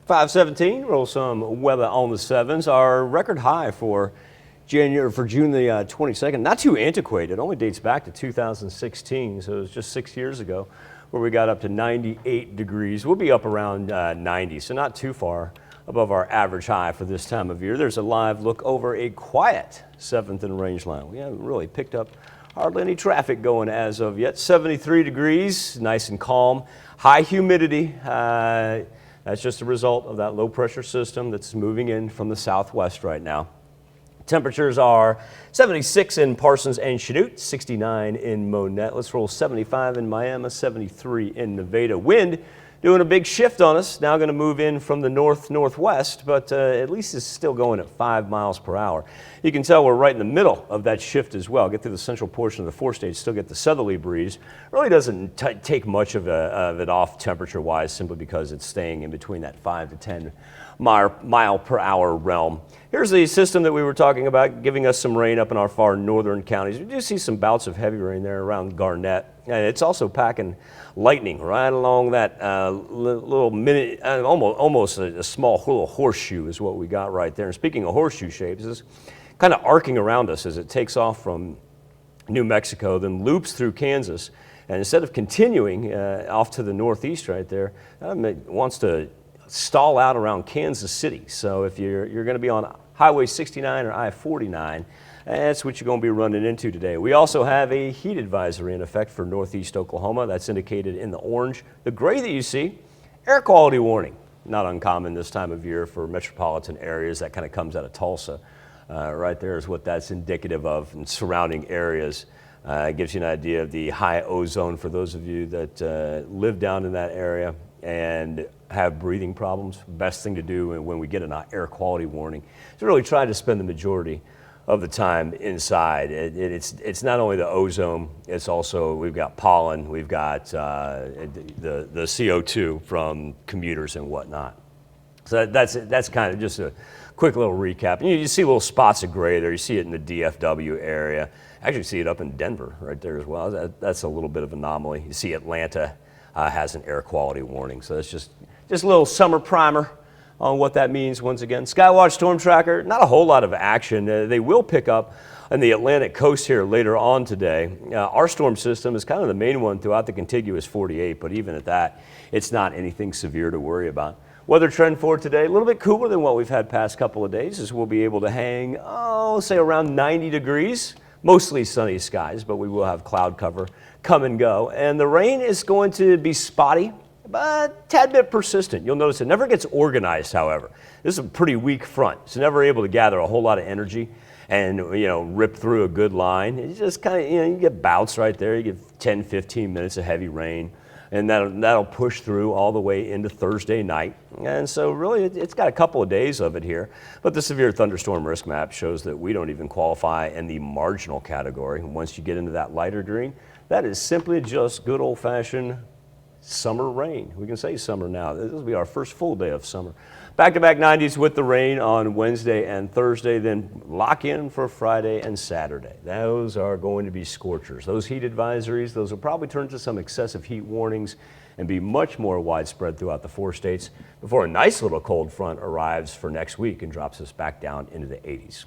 517, roll some weather on the sevens. Our record high for June the 22nd, not too antiquated, only dates back to 2016, so it was just 6 years ago where we got up to 98 degrees. We'll be up around 90, so not too far above our average high for this time of year. There's a live look over a quiet 7th and range line. We haven't really picked up hardly any traffic going as of yet. 73 degrees, nice and calm. High humidity. That's just a result of that low pressure system that's moving in from the southwest right now. Temperatures are 76 in Parsons and Chanute, 69 in Monette. Let's roll 75 in Miami, 73 in Nevada. Wind doing a big shift on us. Now going to move in from the northwest, but at least it's still going at 5 miles per hour. You can tell we're right in the middle of that shift as well. Get through the central portion of the four states, still get the southerly breeze. Really doesn't take much of it off temperature-wise, simply because it's staying in between that 5 to 10 mile per hour realm. Here's the system that we were talking about, giving us some rain up in our far northern counties. We do see some bouts of heavy rain there around Garnett. And it's also packing lightning right along that little mini, almost a small little horseshoe is what we got right there. And speaking of horseshoe shapes, it's kind of arcing around us as it takes off from New Mexico, then loops through Kansas. And instead of continuing off to the northeast right there, it wants to stall out around Kansas City. So if you're going to be on Highway 69 or I-49, that's what you're going to be running into today. We also have a heat advisory in effect for northeast Oklahoma. That's indicated in the orange. The gray that you see, air quality warning. Not uncommon this time of year for metropolitan areas. That kind of comes out of Tulsa. Right there is what that's indicative of, and surrounding areas. It gives you an idea of the high ozone for those of you that live down in that area and have breathing problems. Best thing to do when we get an air quality warning is to really try to spend the majority of the time inside. It's not only the ozone, it's also, we've got pollen, we've got the CO2 from commuters and whatnot. So that's kind of just a quick little recap. And you see little spots of gray there. You see it in the DFW area. Actually see it up in Denver right there as well. That's a little bit of an anomaly. You see Atlanta has an air quality warning. So it's just a little summer primer on what that means. Once again, Skywatch Storm Tracker, not a whole lot of action. They will pick up on the Atlantic coast here later on today. Our storm system is kind of the main one throughout the contiguous 48, but even at that, it's not anything severe to worry about. Weather trend for today, a little bit cooler than what we've had past couple of days, as we'll be able to hang, say around 90 degrees. Mostly sunny skies, but we will have cloud cover come and go. And the rain is going to be spotty, but a tad bit persistent. You'll notice it never gets organized, however. This is a pretty weak front. It's never able to gather a whole lot of energy and, rip through a good line. It's just kind of, you get bouts right there. You get 10, 15 minutes of heavy rain, and that'll push through all the way into Thursday night. And so really it's got a couple of days of it here, but the severe thunderstorm risk map shows that we don't even qualify in the marginal category. And once you get into that lighter green, that is simply just good old-fashioned summer rain. We can say summer now. This will be our first full day of summer. Back-to-back 90s with the rain on Wednesday and Thursday, then lock in for Friday and Saturday. Those are going to be scorchers. Those heat advisories, those will probably turn to some excessive heat warnings and be much more widespread throughout the four states before a nice little cold front arrives for next week and drops us back down into the 80s.